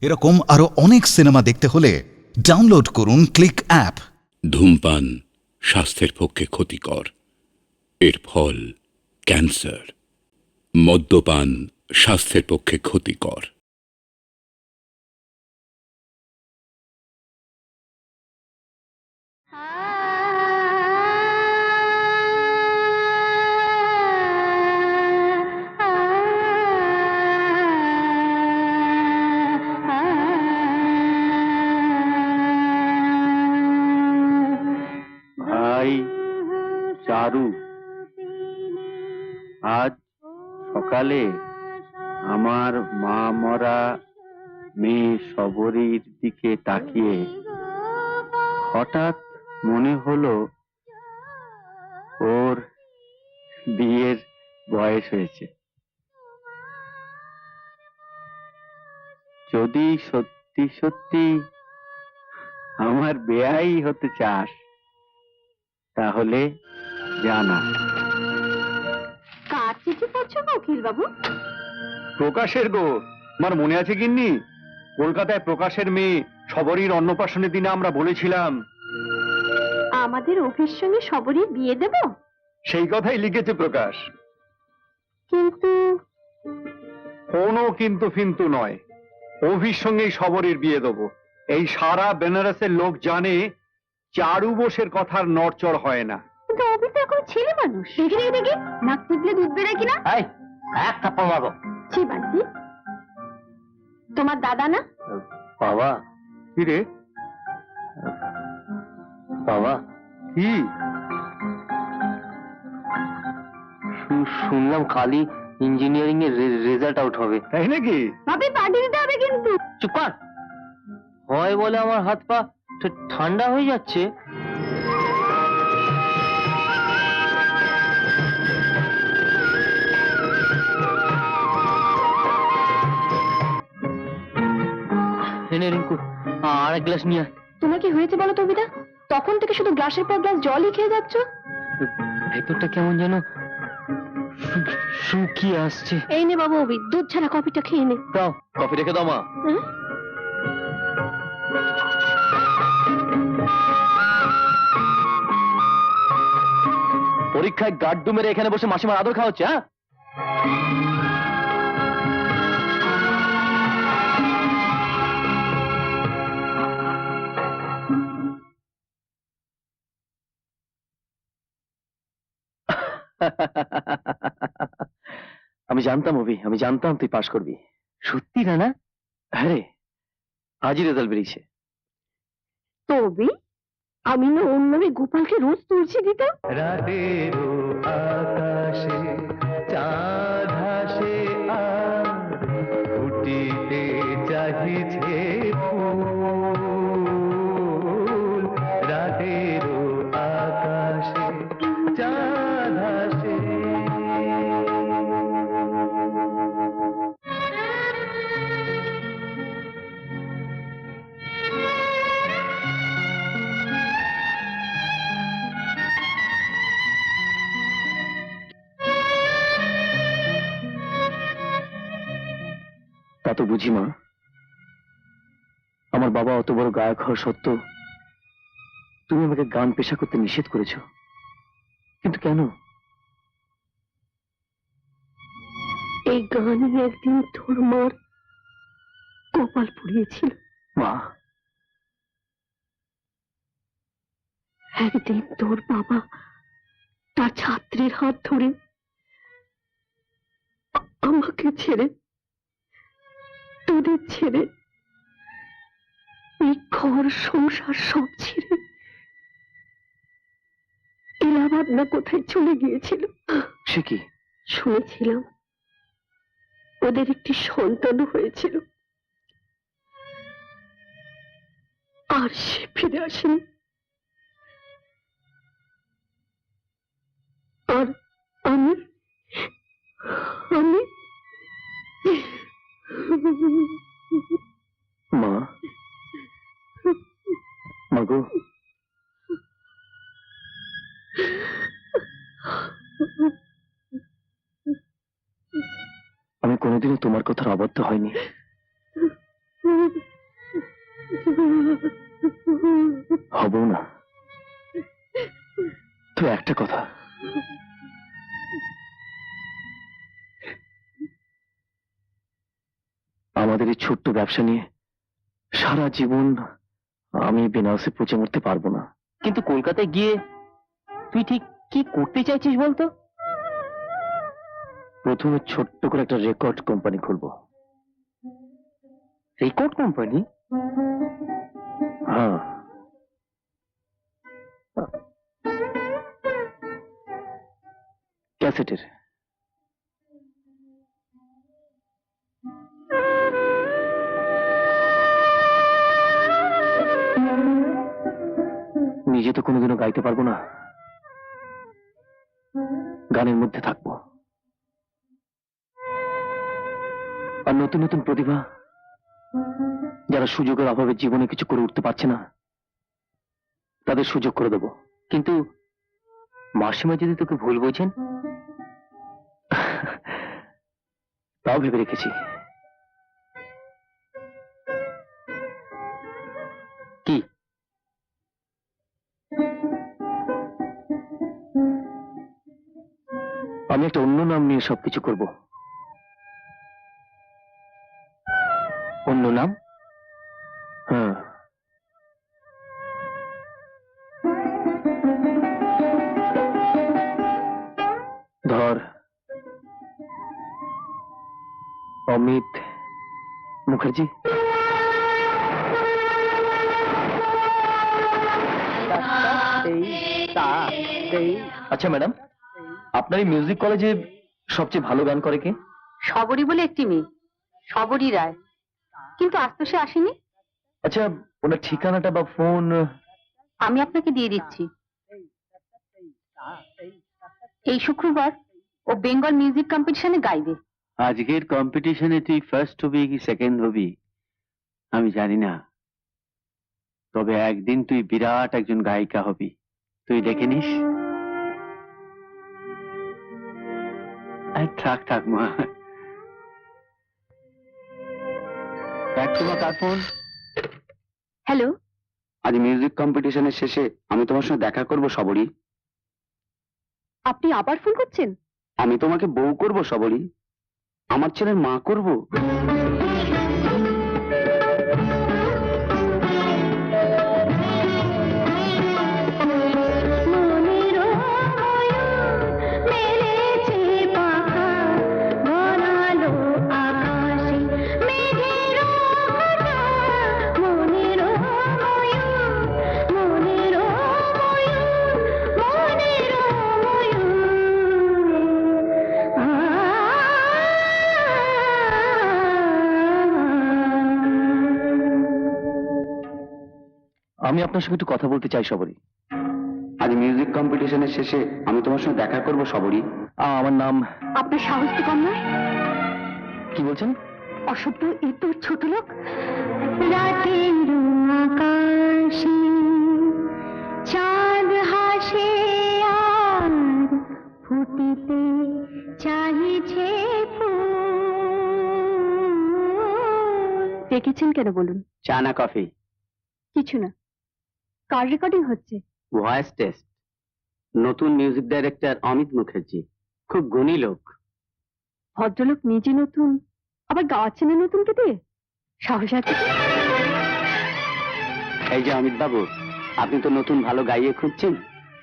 এরকম আরো অনেক সিনেমা দেখতে হলে ডাউনলোড করুন ক্লিক অ্যাপ। ধূমপান স্বাস্থ্যের পক্ষে ক্ষতিকর, এর ফল ক্যান্সার। মদ্যপান স্বাস্থ্যের পক্ষে ক্ষতিকর। ভাই চারু, আজ সকালে আমার মা মরা মেয়ে সবরীর দিকে তাকিয়ে হঠাৎ মনে হলো ওর বিয়ের বয়স হয়েছে। যদি সত্যি সত্যি আমার বেয়াই হতে চাস তাহলে জানা। কার চিঠি পড়ছো উকিল বাবু? প্রকাশের গো, আমার মনে আছে গিন্নি, কলকাতায় প্রকাশের মেয়ে সবরীর অন্নপ্রাশনের দিনে আমরা বলেছিলাম আমাদের অভির সঙ্গে সবরই বিয়ে দেব। সেই কথাই লিখেছে প্রকাশ। কিন্তু কোনো কিন্তু ফিন্তু নয়, অভির সঙ্গেই সবরীর বিয়ে দেবো। এই সারা বেনারসের লোক জানে চারু বোসের কথার নড়চড় হয় না। কিন্তু অভি তো এখন ছেলে মানুষ। দেখি দেখি নাক টিপলে দুধ বেরোয় কিনা। এক থাপ্পড় মারবো। ছি বান্টি, তোমার দাদা না? বাবা? কি রে বাবা? কি শুনলাম কালই ইঞ্জিনিয়ারিং এর রেজাল্ট আউট হবে। তাই নাকি? ভাবি পার্টি দিতে হবে কিন্তু। চুপ কর। হয় বলে আমার হাত পা ঠান্ডা হয়ে যাচ্ছে। রিঙ্কু, আর এক গ্লাস নিয়ে। তোমার কি হয়েছে বলো তো অভিদা? তখন থেকে শুধু গ্লাসের পর গ্লাস জলই খেয়ে যাচ্ছ। ভেতরটা কেমন যেন শুকিয়ে আসছে। এই নে বাবু অভি, দুধ ছাড়া কফিটা খেয়ে নে। দাও, কফি রেখে দাও মা। হ্যাঁ? পরীক্ষায় গাড্ডু মেরে এখানে বসে মাসিমার আদর খাওয়া হচ্ছে? হ্যাঁ, আমি জানতাম অভি, আমি জানতাম তুই পাশ করবি। সত্যি না? না হ্যাঁ রে, আজই রেজাল্ট বেরিয়েছে। তো অভি, আমি না ওর নামে গোপালকে রোজ তুলসী দিতাম। রাতের আকাশে চাঁদ হাসে আর ফুটিতে চাহিছে ফুল। রাতের আকাশে চাঁদ হাসে। তা তো বুঝি মা, আমার বাবা অত বড় গায়ক হওয়া সত্ত্বেও তুমি আমাকে গান পেশা করতে নিষেধ করেছ। কিন্তু কেন? এই গানই একদিন তোর মার কপাল পুড়িয়েছিল। মা, একদিন তোর বাবা তার ছাত্রের হাত ধরে আমাকে ছেড়ে, তোদের ছেড়ে, এই ঘর সংসার সব ছেড়ে এলাহাবাদ না কোথায় চলে গিয়েছিল। সে কি? শুনেছিলাম ওদের একটি সন্তানও হয়েছিল, আর সে ফিরে আসেনি। আর আমি আমি মা, মাগো, আমি কোনোদিনও তোমার কথার অবাধ্য হয়নি। হব না। তো একটা কথা, আমাদের এই ছোট্ট ব্যবসা নিয়ে সারা জীবন আমি বেনারসে পচে মরতে পারবো না। কিন্তু কলকাতায় গিয়ে তুই ঠিক কি করতে চাইছিস বলতো? প্রথমে ছোট্ট করে একটা রেকর্ড কোম্পানি খুলবো। Record company? হ্যাঁ, ক্যাসেটের। নিজে তো কোনোদিনও গাইতে পারবো না, গানের মধ্যে থাকবো। আর নতুন নতুন প্রতিভা যারা সুযোগের অভাবে জীবনে কিছু করে উঠতে পারছে না, তাদের সুযোগ করে দেবো। কিন্তু মাসিমা যদি তোকে ভুল বোঝেন, তাও ভেবে রেখেছি। কি? আমি একটা অন্য নাম নিয়ে সবকিছু করব। অন্য নাম? হ্যাঁ। ধর, অমিত মুখার্জি। আচ্ছা ম্যাডাম, আপনার এই মিউজিক কলেজে সবচেয়ে ভালো গান করে কে? সবরী বলে একটি মেয়ে, সবরী রায়, কিন্তু আজ তো সে আসেনি। আচ্ছা, ওনার ঠিকানাটা বা ফোন? আমি আপনাকে দিয়ে দিচ্ছি। এই শুক্রবার ও বেঙ্গল মিউজিক কম্পিটিশনে গাইবে। আজকের কম্পিটিশনে তুই ফার্স্ট হবি কি সেকেন্ড হবি আমি জানি না, তবে একদিন তুই বিরাট একজন গায়িকা হবি, তুই দেখে নিস। থাক থাক মা, তোমার কার ফোন? হ্যালো, আজ মিউজিক কম্পিটিশনের শেষে আমি তোমার সঙ্গে দেখা করব সবরী। আপনি আবার ফোন করছেন? আমি তোমাকে বউ করব সবরী, আমার ছেলের মা করব। আমি আপনার সঙ্গে একটু কথা বলতে চাই সবরী। আজ মিউজিক কম্পিটিশনের শেষে আমি তোমার সঙ্গে দেখা করব সবরী। আমার নাম। আপনার সাহস তো কম নয়। কি বলছেন? অসভ্য, এ তো ছোট লোক। রাতের আকাশে চাঁদ হাসে আর ফুটিতে চাইছে ফুল। দেখেছেন কেন বলুন? চা না কফি? কিছু না। কার রেকর্ডিং হচ্ছে? Voice test. নতুন মিউজিক ডাইরেক্টর অমিত মুখার্জি, খুব গুণী লোক। ভদ্রলোক নিজে নতুন, আবার গাওয়াচ্ছেন না নতুনকে দিয়ে? সাহস আছে? এই যে অমিত বাবু, আপনি তো নতুন ভালো গাইয়ে খুঁজছেন,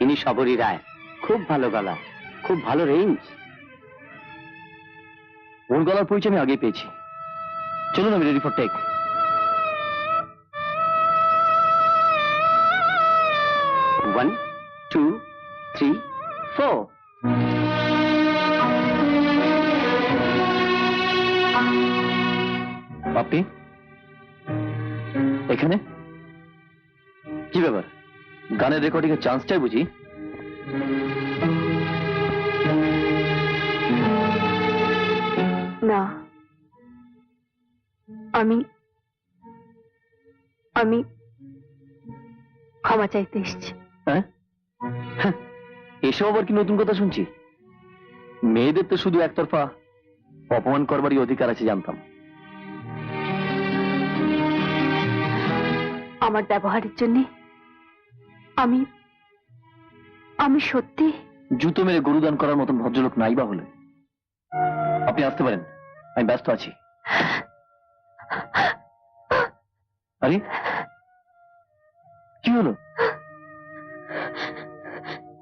ইনি সবরী রায়। খুব ভালো গলা, খুব ভালো রেঞ্জ। ওর গলার পরিচয় আমি আগেই পেয়েছি। চলুন, আমি রেডি ফর টেক। 1 2 3 4। আপনি এখানে কি ব্যাপার? গানের রেকর্ডিং এর চান্স চাই বুঝি? না, আমি আমি ক্ষমা চাইতে এসেছি। হ্যাঁ, এসব আবার কি নতুন কথা শুনছি? মেয়েদের তো শুধু একতরফা অপমান করবারই অধিকার আছে জানতাম। আমার ব্যবহারের জন্য আমি আমি সত্যি জুতো মেরে গরুদান করার মতন ভদ্রলোক নাই বা হলে আপনি আসতে পারেন, আমি ব্যস্ত আছি। আরে কি হলো?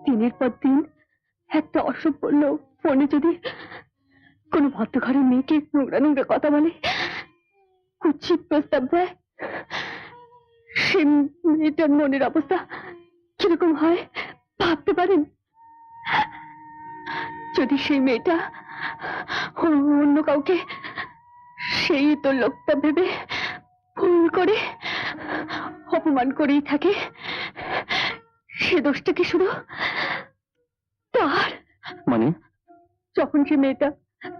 দিনের পর দিন একটা অসভ্য লোক ফোনে যদি কোনো ভদ্র ঘরের মেয়েকে নোংরা নোংরা কথা বলে, কুৎসিত প্রস্তাব দেয়, সে মেয়েটার মনের অবস্থা কিরকম হয় ভাবতে পারেন? যদি সেই মেয়েটা অন্য কাউকে সেই তো লোকটা ভেবে ভুল করে অপমান করেই থাকে, সে দোষটা কি শুধু তার? মানে যখন সে মেয়েটা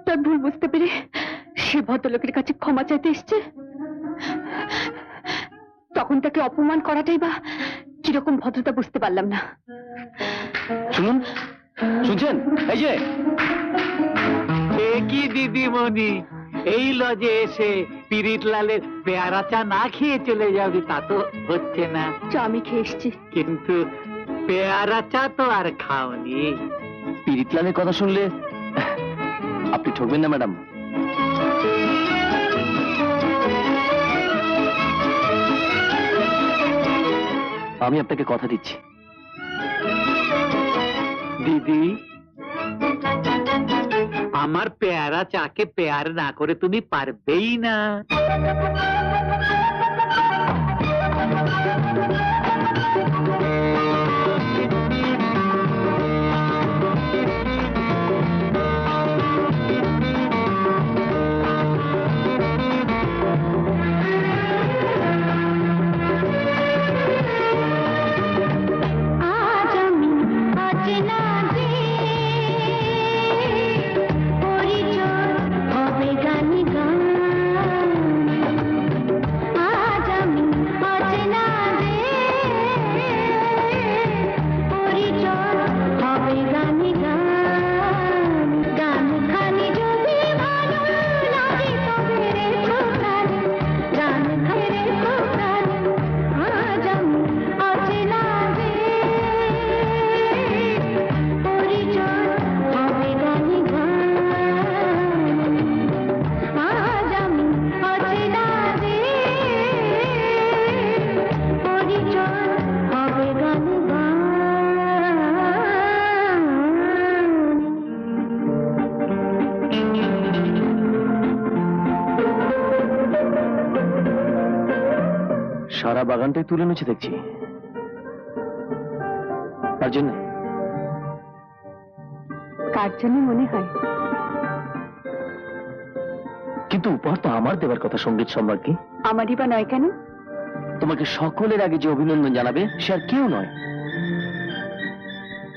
তার ভুল বুঝতে পেরে সে ভদ্রলোকের কাছে ক্ষমা চাইতে এসছে, তখন তাকে অপমান করাটাই বা কিরকম ভদ্রতা বুঝতে পারলাম না। শুনুন, শুনছেন? এই যে কি দিদিমণি, এই লজে এসে পিরিতলালের পেয়ারা চা না খেয়ে চলে যাবে তা তো হচ্ছে না, চা আমি খেয়ে এসছি। কিন্তু পেয়ারা চা তো আর খাওনি। পিরিতলালের কথা শুনলে আপনি ঠকবেন না ম্যাডাম। আমি আপনাকে কথা দিচ্ছি। দিদি, আমার পেয়ারা চাকে পেয়ার না করে তুমি পারবেই না। সারা বাগানটাই তুলে নিচ্ছে দেখছি। তার জন্য কার জন্য মনে হয়? কিন্তু উপহার তো আমার দেবার কথা সঙ্গীত সম্রাটকে। আমারই বা নয় কেন? তোমাকে সকলের আগে যে অভিনন্দন জানাবে সে আর কেউ নয়,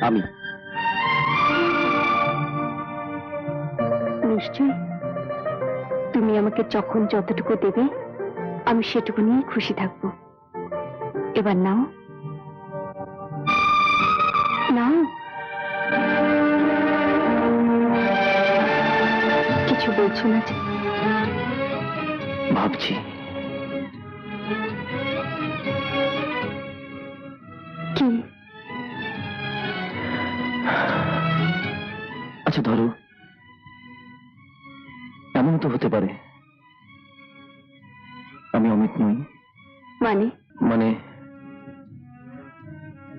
আমি। নিশ্চয়ই তুমি আমাকে যখন যতটুকু দেবে আমি সেটুকু নিয়ে খুশি থাকবো। এবার নাও নাও। কিছু বলছো না যে? ভাবছি কি? আচ্ছা ধরো, এমন তো হতে পারে আমি অমিত নই। মানে? মানে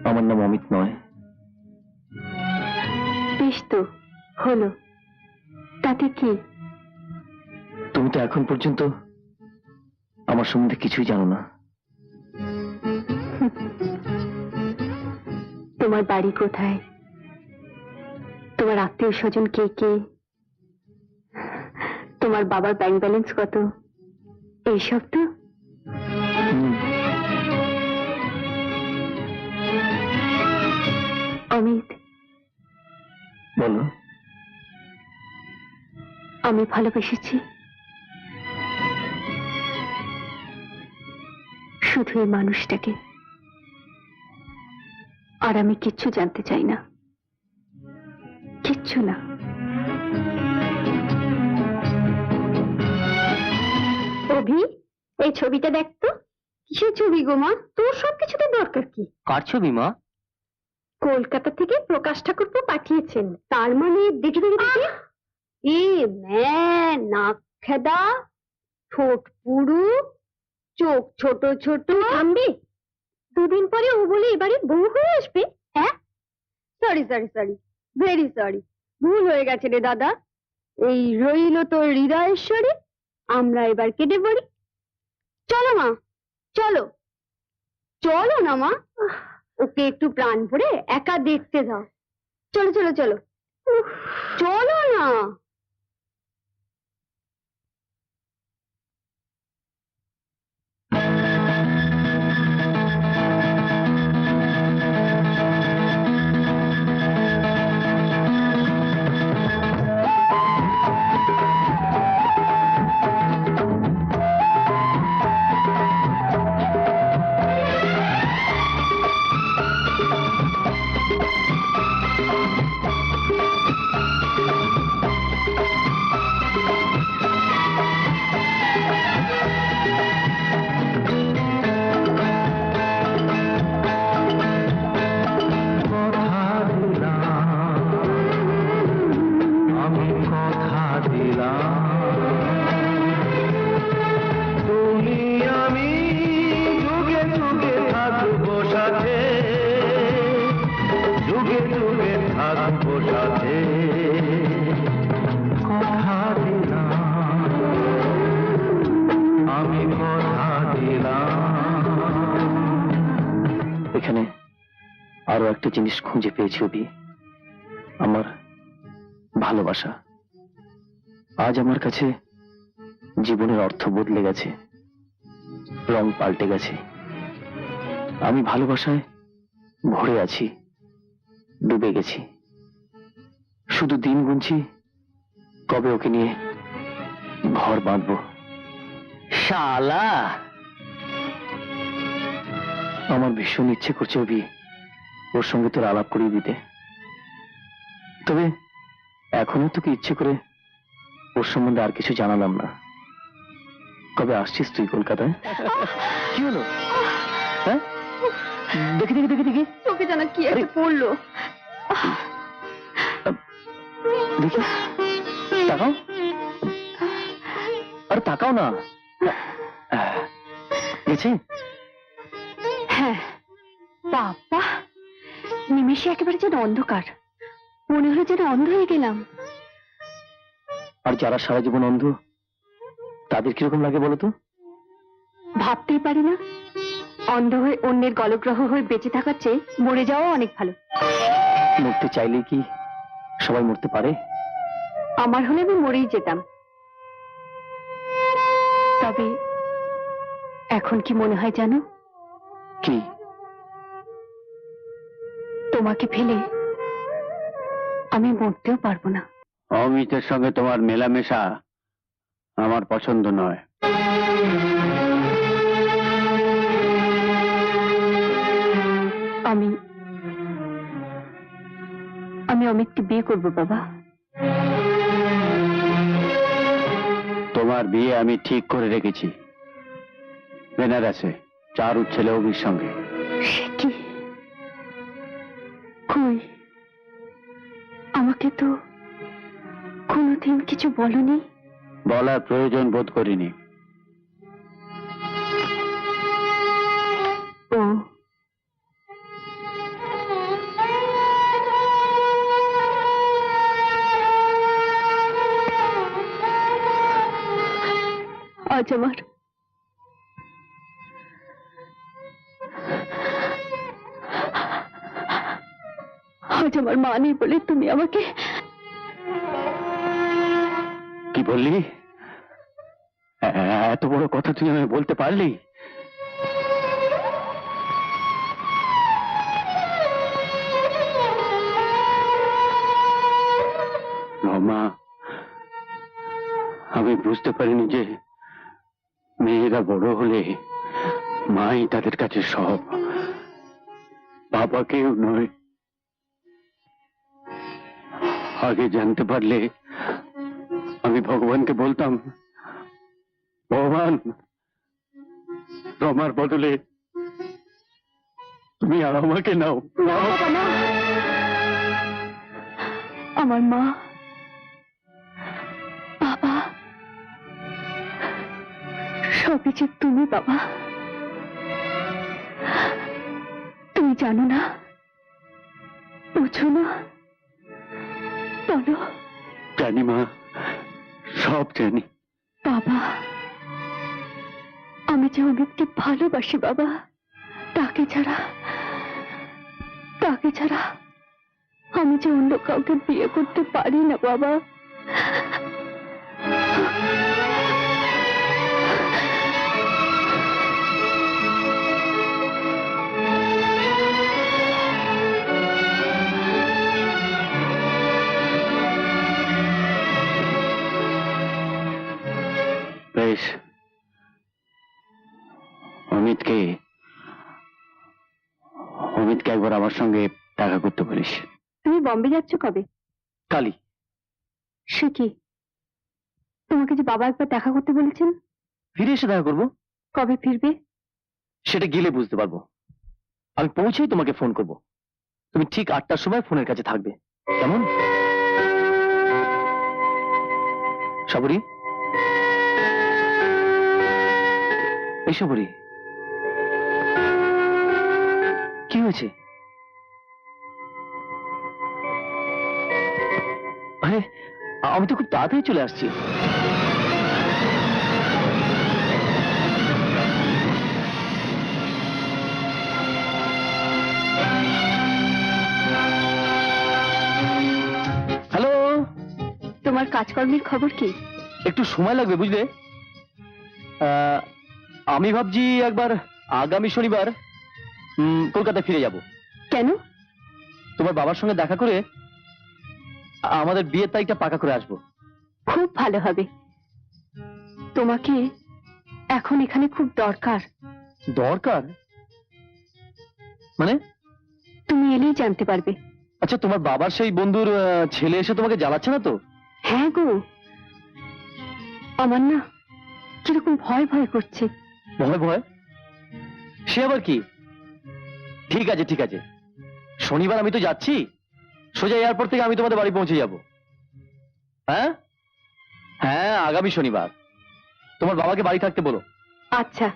আমার নাম অমিত নয়। বেশ তো হলো, তাতে কি? তুমি তো এখন পর্যন্ত আমার সম্বন্ধে কিছুই জানো না। তোমার বাড়ি কোথায়, তোমার আত্মীয় স্বজন কে কে, তোমার বাবার ব্যাংক ব্যালেন্স কত, এইসব তো। অমিত, বলো। আমি ভালোবেসেছি, শুধু এই মানুষটাকে, আর আমি কিচ্ছু জানতে চাই না, কিচ্ছু না। অভি, এই ছবিটা দেখতো, কিসের ছবি গো মা? তোর সবকিছুতে দরকার কি? কার ছবি মা? কলকাতা থেকে প্রকাশ ঠাকুরপো পাঠিয়েছেন। তার মানে দেখে দেখে দেখে এ ম্যান, নাক খেদা, ঠোঁট পুরু, চোখ ছোট ছোট। থামবি? দুদিন পরে ও বলে এবারে বউ হয়ে আসবে। হ্যাঁ, sorry sorry sorry, very sorry, ভুল হয়ে গেছে রে দাদা। এই রইল তোর হৃদয়েশ্বরী। আমরা এবার কেটে পড়ি। চলো মা, চলো চলো না মা, ওকে একটু প্রাণ ভরে একা দেখতে দাও। চলো চলো চলো, উফ, চলো না। এখানে আরো একটা জিনিস খুঁজে পেয়েছি অভি, আমার ভালোবাসা। আজ আমার কাছে জীবনের অর্থ বদলে গেছে, রং পাল্টে গেছে। আমি ভালোবাসায় ভরে আছি, ডুবে গেছি। শুধু দিন গুনছি কবে ওকে নিয়ে ঘর বাঁধবো। শালা, আমার ভীষণ ইচ্ছে করছে অভি ওর সঙ্গে তোর আলাপ করিয়ে দিতে। তবে এখনো তোকে ইচ্ছে করে ওর সম্বন্ধে আর কিছু জানালাম না। কবে আসছিস তুই কলকাতায়? কি হলো? হ্যাঁ, দেখি দেখি দেখি দেখি তোকে জানা কি একটা পড়লো। দেখি, তাকাও, আরে তাকাও না। গেছে? হ্যাঁ বাবা, নিমেষে একেবারে যেন অন্ধকার, মনে হলো যেন অন্ধ হয়ে গেলাম। আর যারা সারা জীবন অন্ধ তাদের কিরকম লাগে বলো তো? ভাবতেই পারি না, অন্ধ হয়ে অন্যের গলগ্রহ হয়ে বেঁচে থাকার চেয়ে মরে যাওয়া অনেক ভালো। মরতে চাইলে কি সবাই মরতে পারে? আমার হলে আমি মরেই যেতাম। তবে এখন কি মনে হয় জানো, কি? তোমাকে ফেলে আমি মরতেও পারবো না। অমিতের সঙ্গে তোমার মেলামেশা আমার পছন্দ নয়। আমি আমি অমিতকে বিয়ে করবো বাবা। তোমার বিয়ে আমি ঠিক করে রেখেছি, বেনারসে চারুর ছেলে অভির সঙ্গে। সে কি? কই, আমাকে তো কোনোদিন কিছু বলনি। বলার প্রয়োজন বোধ করিনি। ও, আজ আমার মা নেই বলে তুমি আমাকে। কি বললি? এত বড় কথা তুই আমায় বলতে পারলি? মা, আমি বুঝতে পারিনি যে মেয়েরা বড় হলে মাই তাদের কাছে সব, বাবা কেউ নয়। আগে জানতে পারলে আমি ভগবানকে বলতাম, ভগবান রমার বদলে তুমি আর আমাকে নাও। না বাবা না, আমার মা বাবা সবই যে তুমি বাবা। তুমি জানো না, বুঝো না, বলো। জানি মা, সব জানি। বাবা, আমি যে অমিতকে ভালোবাসি বাবা, তাকে ছাড়া আমি যে অন্য কাউকে বিয়ে করতে পারি না বাবা। বেশ, অমিতকে একবার আমার সঙ্গে দেখা করতে বলিস। তুমি বম্বে যাচ্ছ কবে? কালি। সে কি, তোমাকে যে বাবা একবার দেখা করতে বলেছেন? ফিরে এসে দেখা করবো। কবে ফিরবে? সেটা গেলে বুঝতে পারবো। আমি পৌঁছেই তোমাকে ফোন করব। তুমি ঠিক 8টার সময় ফোনের কাছে থাকবে, কেমন? সাবরি, এই সাবরি, কি হয়েছে? আরে, আমি তো খুব তাড়াতাড়ি চলে আসছি। হ্যালো, তোমার কাজকর্মের খবর কি? একটু সময় লাগবে বুঝলে। আমি ভাবছি একবার আগামী শনিবার কলকাতা ফিরে যাব। কেন? তোমার বাবার সঙ্গে দেখা করে আমাদের বিয়ের তারিখটা পাকা করে আসবো। খুব ভালো হবে। তোমাকে এখন এখানে খুব দরকার। দরকার মানে? তুমি এলেই জানতে পারবে। আচ্ছা, তোমার বাবার সেই বন্ধুর ছেলে এসে তোমাকে জ্বালাচ্ছে না তো? হ্যাঁ গো, আমার না কিরকম ভয় ভয় করছে। ভয় ভয়? সে আবার কি? ঠিক আছে ঠিক আছে, শনিবার আমি তো যাচ্ছি, সোজা এয়ারপোর্ট থেকে আমি তোমাদের বাড়ি পৌঁছে যাব। হ্যাঁ হ্যাঁ, আগামী শনিবার। তোমার বাবাকে বাড়ি থাকতে বলো। আচ্ছা।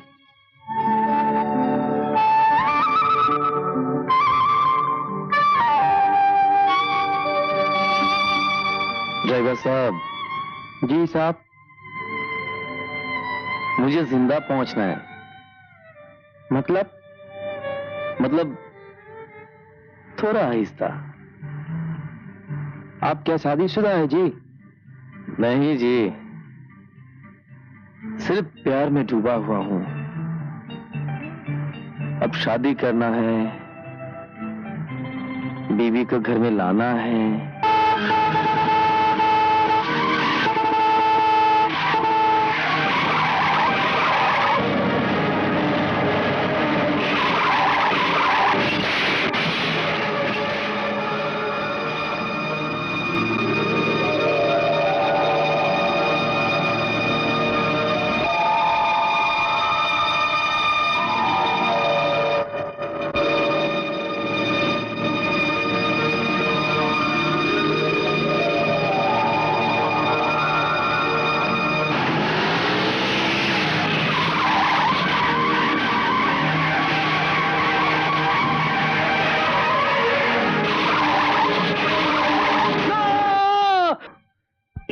ड्राइवर साहब। जी साहब, मुझे जिंदा पहुंचना है। मतलब थोड़ा आहिस्ता। आप क्या शादीशुदा है जी? नहीं जी, सिर्फ प्यार में डूबा हुआ हूं। अब शादी करना है, बीवी को घर में लाना है।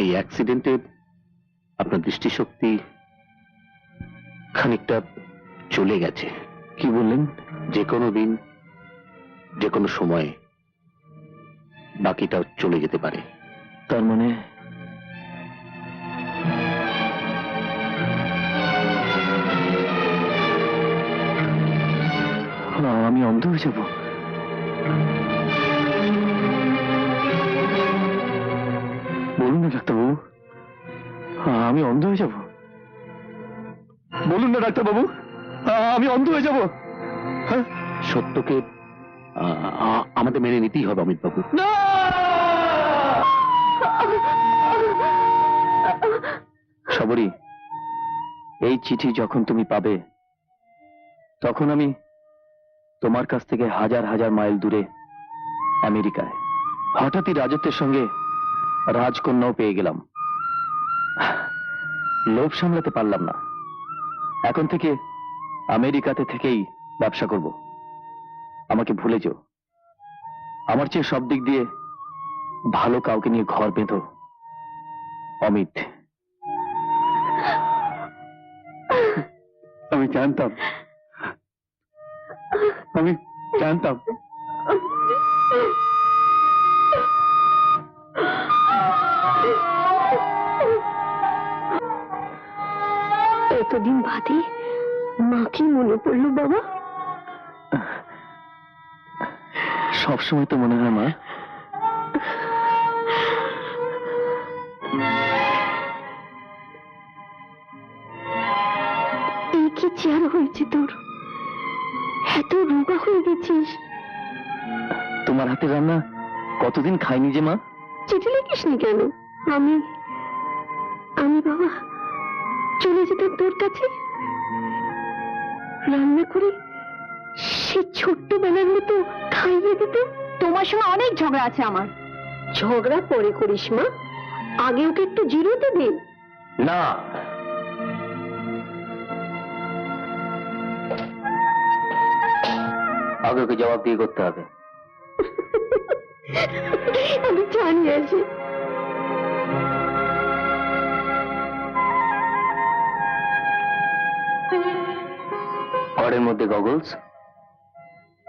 এই অ্যাক্সিডেন্টে আপনার দৃষ্টিশক্তি খানিকটা চলে গেছে। কি বললেন? যে কোনো দিন, যে কোনো সময় বাকিটা চলে যেতে পারে। তার মানে আমি অন্ধ হয়ে যাব? বলুন না ডাক্তারবাবু, আমি অন্ধ হয়ে যাব? বলুন না ডাক্তারবাবু, আমি অন্ধ হয়ে যাব? সত্যকে আমাদের মেনে নিতেই হবে অমিত বাবু। সবরি, এই চিঠি যখন তুমি পাবে তখন আমি তোমার কাছ থেকে হাজার হাজার মাইল দূরে আমেরিকায় হঠাৎই রাজত্বের সঙ্গে রাজকন্যাও পেয়ে গেলাম। লোভ সামলাতে পারলাম না। এখন থেকে আমেরিকাতে থেকেই ব্যবসা করব। আমাকে ভুলে যেও। আমার চেয়ে সব দিক দিয়ে ভালো কাউকে নিয়ে ঘর বেঁধো, অমিত। আমি জানতাম, আমি জানতাম। এতদিন বাদে মাকে মনে পড়লো বাবা। সবসময় তো মনে হয় মা। এই কি চেয়ার হয়েছে তোর, এত রোগা হয়ে গেছিস। তোমার হাতে রান্না কতদিন খাইনি যে মা। চিঠি লিখিসনি কেন? আমি আমি বাবা চলে যেতাম তোর কাছে, রান্না করে সে ছোট্টবেলার মতো খাইয়ে দিতাম। তোমার সঙ্গে অনেক ঝগড়া আছে আমার। ঝগড়া পরে করিস মা, আগে ওকে একটু জিরোতে দে। না, আগে ওকে জবাব দিয়ে করতে হবে। আমি জানি আসি। ঘরের মধ্যে গগলস,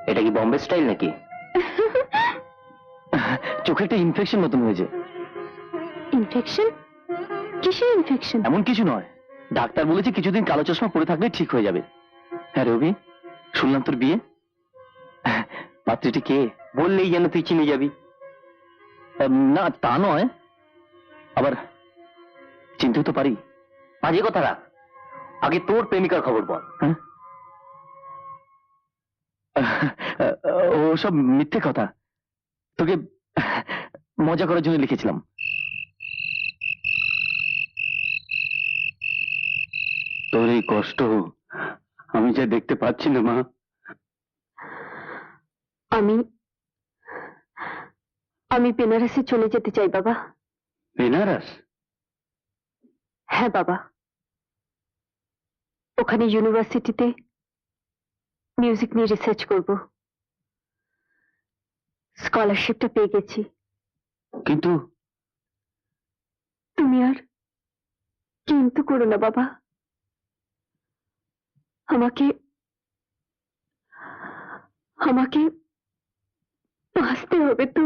এটা কি বম্বে স্টাইল নাকি? চোখে একটা ইনফেকশন মতন হয়েছে। ইনফেকশন? কিসের ইনফেকশন? এমন কিছু নয়, ডাক্তার বলেছে কিছুদিন কালো চশমা পরে থাকলে ঠিক হয়ে যাবে। হ্যাঁ রবি, শুনলাম তোর বিয়ে। পাত্রীটি কে বললেই যেন তুই চিনে যাবি। না তা নয়, আবার চিনতেও তো পারি। বাজে কথা রাখ, আগে তোর প্রেমিকার খবর বল। হ্যাঁ, ও সব মিথ্যে কথা, তোকে মজা করার জন্য লিখেছিলাম। তোর এই কষ্ট আমি যা দেখতে পাচ্ছি না মা। আমি বেনারসে চলে যেতে চাই বাবা। বেনারস? হ্যাঁ বাবা, ওখানে ইউনিভার্সিটিতে মিউজিক নিয়ে রিসার্চ করব। স্কলারশিপটা পেয়ে গেছি। কিন্তু তুমি আর কিন্তু করো না বাবা। আমাকে বাঁচতে হবে তো।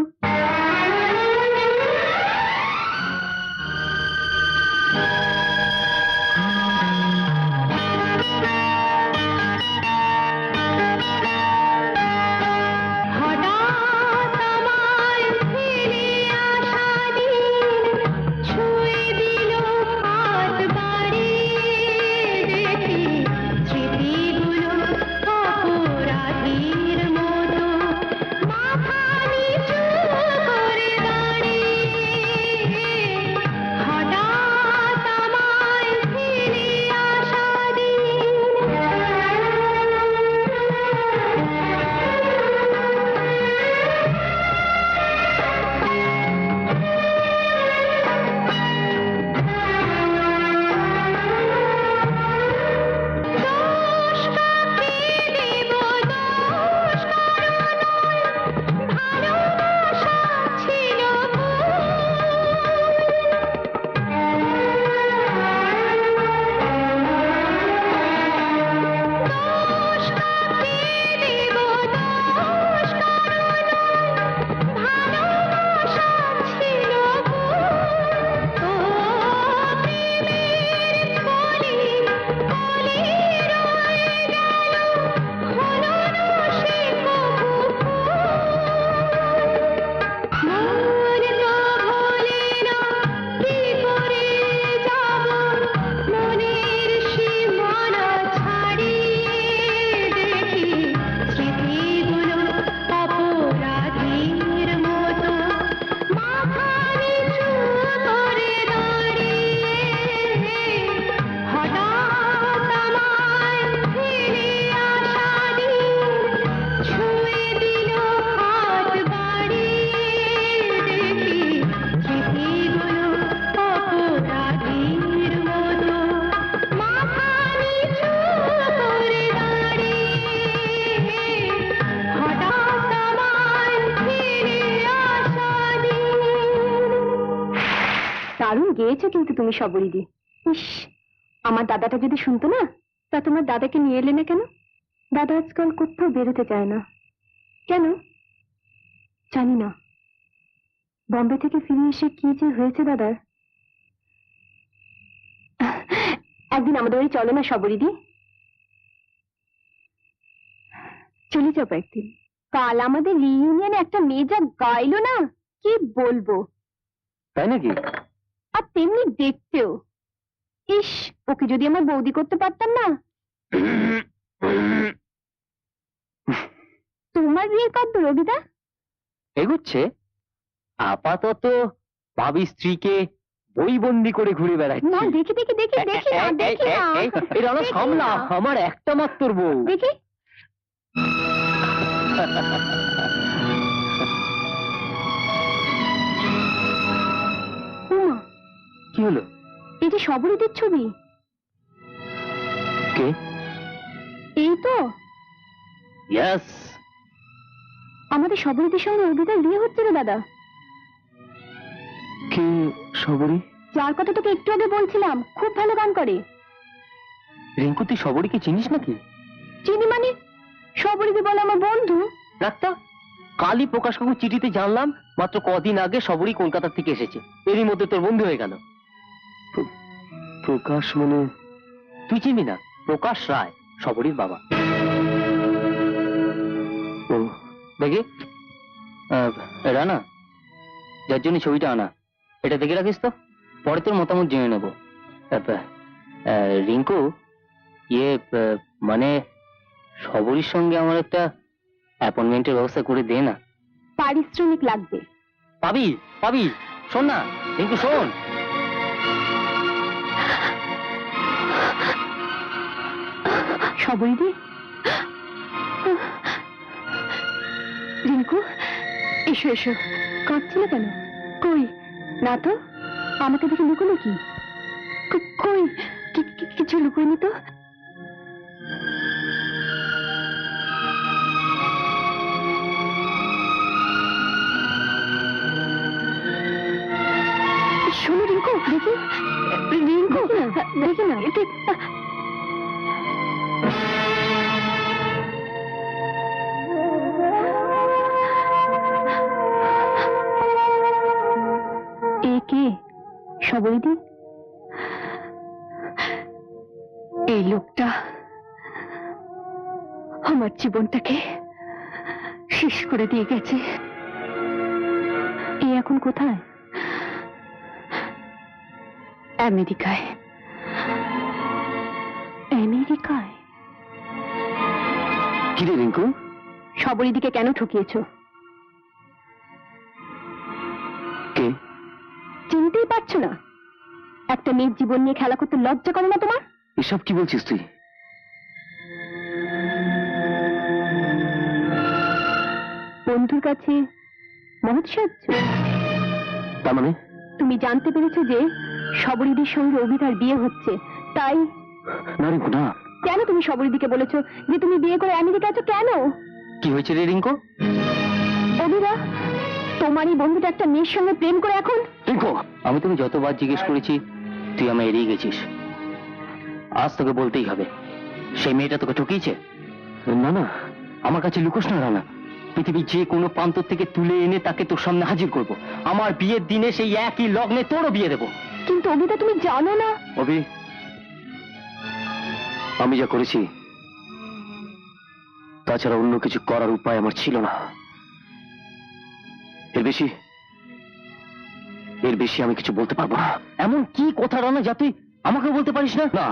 গেয়েছো কিন্তু তুমি সবরিদি। ইস, আমার দাদাটা যদি শুনতো না, তা তোমার দাদাকে নিয়ে এলে না কেন? দাদা আজকাল কোথাও বেরোতে চায় না। কেন জানি না। বম্বে থেকে ফিরে এসে কি যে হয়েছে দাদার। একদিন আমাদের বাড়ি চলো না সবরিদি? চলে যাবো একদিন। কাল আমাদের রিইউনিয়নে একটা মেয়ে যা গাইলো না, কি বলবো। তাই নাকি? আর তেমনি দেখতেও। ইস, ওকে যদি আমার বৌদি করতে পারতাম না। তোমার বিয়ে কত রবিদা? এগুচ্ছে আপাতত ভাবি স্ত্রীকে বইবন্দি করে ঘুরে না, বেড়াচ্ছে। দেখি দেখি দেখি দেখি না, দেখি না। এই রানা দেখি সামলা, না। আমার একটা মাত্র বউ। দেখি। উমা, কি হলো? এই যে সবরিদির ছবি। কে? এই তো ইয়েস। আমাদের সবরিদির সঙ্গে রবিদার বিয়ে হচ্ছে রে দাদা। কে সবরি? যার কথা তোকে একটু আগে বলছিলাম, খুব ভালো গান করে। রিঙ্কু, তুই সবরিকে চিনিস নাকি? চিনি মানে? সবরিদি বলে আমার বন্ধু। ডাক্তার, কালই প্রকাশ কাকুর চিঠিতে জানলাম মাত্র কদিন আগে সবরি কলকাতা থেকে এসেছে। এরই মধ্যে তোর বন্ধু হয়ে গেল। প্রকাশ মানে? তুই চিনবি না? প্রকাশ রায়, সবরির বাবা। ও দেখি, রানা, যার জন্য ছবিটা আনা, এটা দেখে রাখিস তো, পরে তোর মতামত জেনে নেব। রিঙ্কু, ইয়ে মানে সবরির সঙ্গে আমার একটা অ্যাপয়েন্টমেন্টের ব্যবস্থা করে দে না। পারিশ্রমিক লাগবে। পাবি পাবি। শোন না রিঙ্কু, শোন। সবরিদি, রিঙ্কু, এসো এসো। কাঁদছিলে কেন? কই না তো, আমাকে দেখে লুকোলো কি? কই, কিছু লুকোয়নি তো। শোনো রিঙ্কু, দেখি। রিঙ্কু, দেখি না। এ কে সবরিদি? এই লোকটা আমার জীবনটাকে শেষ করে দিয়ে গেছে। এ এখন কোথায়? আমেরিকায়। আমেরিকায়? কি রে রিঙ্কু? সবরিদিকে কেন ঠকিয়েছো? কে? চিনতেই পারছো না? একটা মেয়ের জীবন নিয়ে খেলা করতে লজ্জা করে না তোমার? এসব কি বলছিস তুই? বন্ধুর কাছে মহৎ সাহায্য। তার মানে? তুমি জানতে পেরেছো যে সবরিদির সঙ্গে অভিধার বিয়ে হচ্ছে, তাই? না রিঙ্কু, না। কেন তুমি সবরিদিকে বলেছো যে তুমি বিয়ে করে আমেরিকা আছো? কেন? কি হয়েছে রে রিঙ্কু? অভিরা, তোমার এই বন্ধুটা একটা মেয়ের সঙ্গে প্রেম করে এখন। রিঙ্কু, আমি তোকে যতবার জিজ্ঞেস করেছি, তুই আমায় এড়িয়ে গেছিস। আজ তোকে বলতেই হবে, সেই মেয়েটা তোকে ঠকিয়েছে। না না, আমার কাছে লুকোস না রানা। পৃথিবীর যে কোনো প্রান্ত থেকে তুলে এনে তাকে তোর সামনে হাজির করব। আমার বিয়ের দিনে সেই একই লগ্নে তোরও বিয়ে দেব। কিন্তু অভিদা, তুমি জানো না। অভি, আমি যা করেছি তাছাড়া অন্য কিছু করার উপায় আমার ছিল না। এর বেশি আমি কিছু বলতে পারবো না। এমন কি কথা রানা যা তুই আমাকে বলতে পারিস না? না,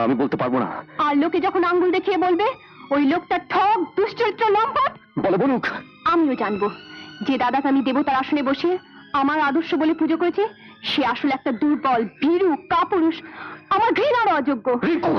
আমি বলতে পারবো না। আর লোকে যখন আঙ্গুল দেখিয়ে বলবে ওই লোকটা ঠক, দুশ্চরিত্র, লম্পট, বলুক। আমিও জানবো যে দাদাকে আমি দেবতার আসনে বসে আমার আদর্শ বলে পুজো করেছে, সে আসলে একটা দুর্বল, ভীরু, কাপুরুষ, আমার ঘৃণার অযোগ্য। রিঙ্কু,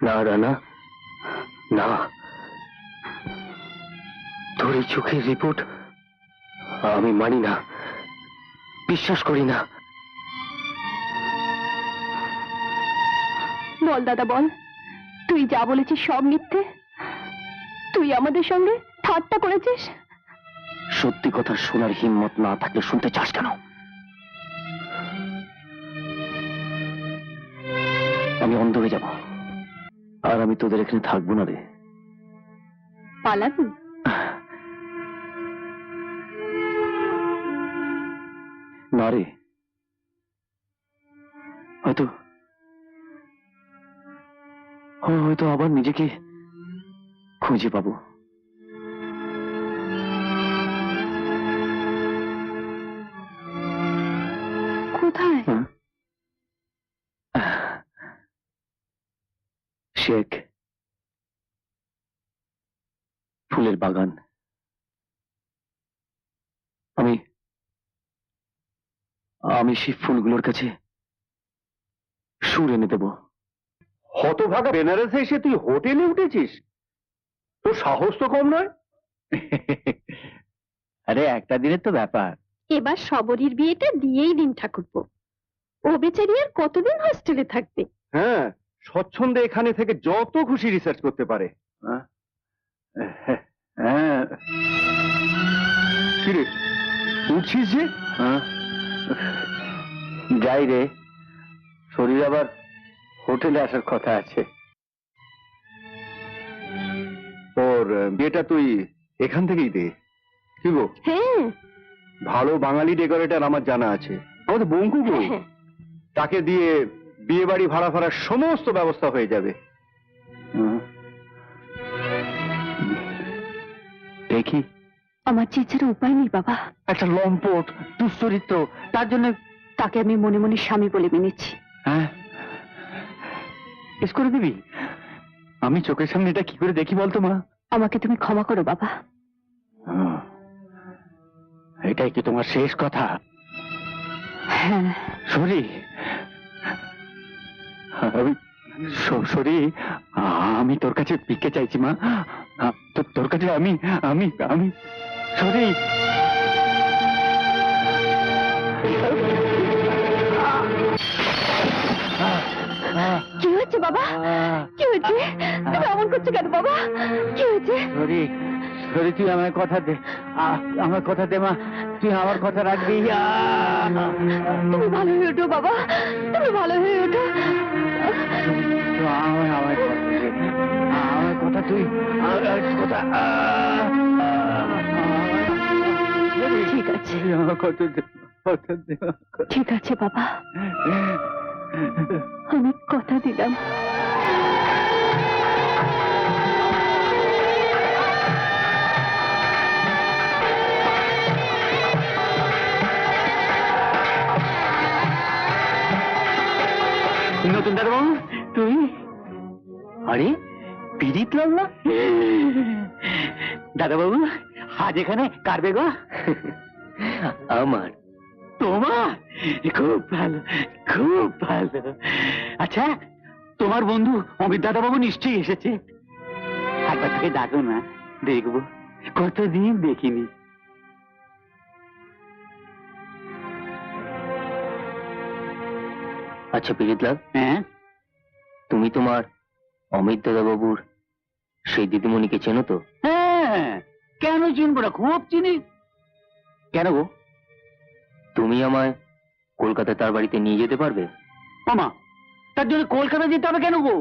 না রানা, না, তোর এই চোখের রিপোর্ট আমি মানি না, বিশ্বাস করি না। বল দাদা বল, তুই যা বলেছিস সব মিথ্যে? তুই আমাদের সঙ্গে ঠাট্টা করেছিস? সত্যি কথা শোনার হিম্মত না থাকলে শুনতে চাস কেন? আমি অন্ধ হয়ে যাব, আর আমি তোদের এখানে থাকবো না রে। পালাবি? না রে, হয়তো হয়তো আবার নিজেকে খুঁজে পাবো। কোথায়? শেখ, ফুলের বাগান। আমি আমি সেই ফুলগুলোর কাছে সুর এনে দেব। হতভাগা বেনারসে এসে তুই হোটেলে উঠেছিস? তোর সাহস তো কম নয়। আরে একটা দিনের তো ব্যাপার। এবার সবরীর বিয়েটা দিয়েই দিন ঠাকুরপো। ও বেচারি আর কতদিন হোস্টেলে থাকবে? হ্যাঁ, স্বচ্ছন্দে এখানে থেকে যত খুশি রিসার্চ করতে পারে। হ্যাঁ, কিরে উঠছিস যে? যাই রে, শরীর আবার হোটেলে আসার কথা আছে। ওর বিয়েটা তুই এখান থেকেই দে। কি গো, হ্যাঁ ভালো বাঙালি ডেকোরেটর আমার জানা আছে, আমাদের বঙ্কু গো। হ্যাঁ। তাকে দিয়ে বিয়ে বাড়ি ভাড়া ফাড়ার সমস্ত ব্যবস্থা হয়ে যাবে। দেখি, আমার যে ছাড়া উপায় নেই বাবা। একটা লম্পট দুশ্চরিত্র, তার জন্য তাকে আমি মনে মনে স্বামী বলে মেনেছি। হ্যাঁ এস করে দিবি? আমি চোখের সামনে এটা কি করে দেখি বলতো মা? আমাকে তুমি ক্ষমা করো বাবা। এটাই কি তোমার শেষ কথা? হ্যাঁ। সরি, সরি, আমি তোর কাছে ভিক্ষে চাইছি মা। তোর কাছে আমি আমি আমি সরি। কি হয়েছে বাবা? কি হয়েছে? তুমি এমন করছো কেন বাবা? কি হয়েছে? সরি সরি, তুই আমার কথা দে, আমার কথা দে মা, তুই আমার কথা রাখবি। তুমি ভালো হয়ে ওঠো বাবা, তুমি ভালো হয়ে ওঠো। আমার কথা দে, আমার কথা তুই কথা। ঠিক আছে, আমার কথা দে, কথা দে। ঠিক আছে বাবা, আমি কথা দিলাম। নতুন দাদাবাবু, তুই? আরে পিরিত লাগলো দাদাবাবু, আজ এখানে কার বেগ? আমার। তোমার? খুব ভালো, খুব ভালো। আচ্ছা, তোমার বন্ধু অমিত দাদাবাবু নিশ্চয়ই এসেছে। একবার তাকে ডাকো না, দেখবো, কতদিন দেখিনি। আচ্ছা পিরিতলাল, হ্যাঁ, তুমি তোমার অমিত দাদাবাবুর সেই দিদিমণিকে চেনো তো? হ্যাঁ, কেন চিনবো না, খুব চিনি। কেন গো, তুমি আমায় কলকাতায় তার বাড়িতে নিয়ে যেতে পারবে? মামা, তার জন্য কলকাতা যেতে হবে কেন গো?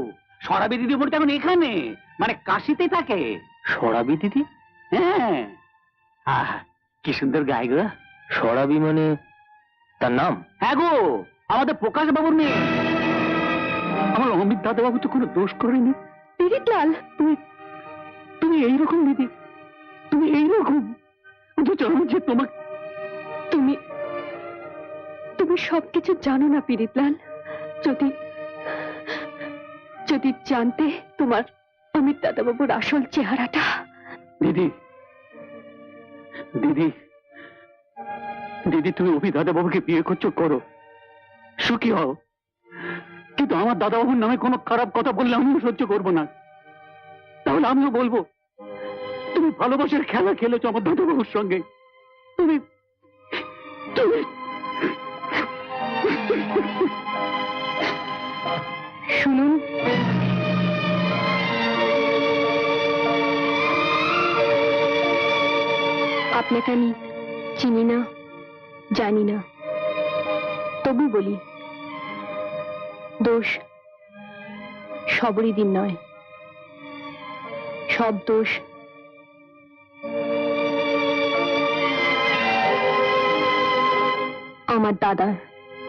সরাবি দিদি বলতে এখন এখানে, মানে কাশিতে থাকে। সরাবি দিদি? হ্যাঁ, কি সুন্দর গায় গো। সরাবি মানে তার নাম? হ্যাঁ গো, আমাদের প্রকাশ বাবুর মেয়ে। আমার অমিত দাদাবাবু তো কোনো দোষ করেনি। পিরিতলাল, তুমি এইরকম দিদি, তুমি এইরকম, অথচ আমি যে তোমাকে। তুমি তুমি সবকিছু জানো না পিরিতলাল। যদি যদি জানতে তোমার অমিত দাদাবাবুর আসল চেহারাটা। দিদি, দিদি, দিদি, তুমি অমিত দাদাবাবুকে বিয়ে করছো, করো, সুখী হও, কিন্তু আমার দাদাবাবুর নামে কোনো খারাপ কথা বললে আমিও সহ্য করবো না। তাহলে আমিও বলবো, তুমি ভালোবাসার খেলা খেলেছো আমার দাদাবাবুর সঙ্গে। তুমি তুমি শুনুন, আপনাকে আমি চিনি না, জানি না, তবু বলি, দোষ সবরই দিন নয়, সব দোষ আমার দাদার।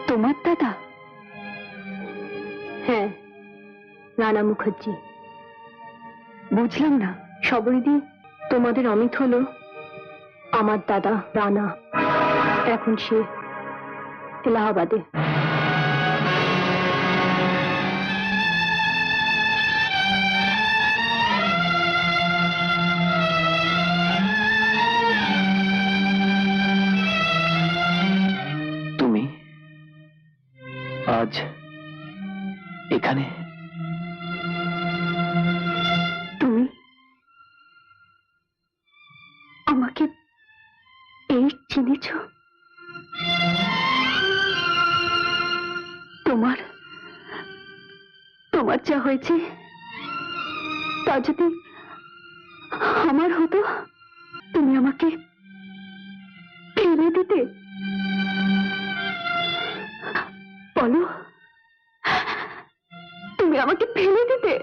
তোমার দাদা? হ্যাঁ, রানা মুখার্জি। বুঝলাম না, সবরিদি তোমাদের অমিত হলো আমার দাদা রানা, এখন সে এলাহাবাদে। তুমি আজ এখানে? তুমি আমাকে এই চিনেছ? তোমার তোমার যা হয়েছে তা যদি আমার হতো, তুমি আমাকে ফেলে দিতে? বলো, তুমি আমাকে ফেলে দিতে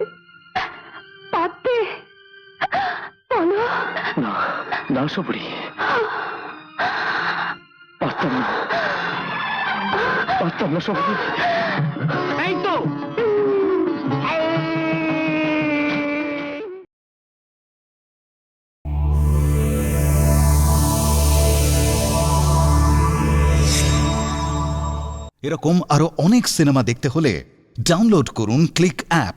পারতে? বলো। না না সবরি, পারতাম না, পারতাম না সবরি। এই তো এরকম আরো অনেক সিনেমা দেখতে হলে ডাউনলোড করুন ক্লিক অ্যাপ।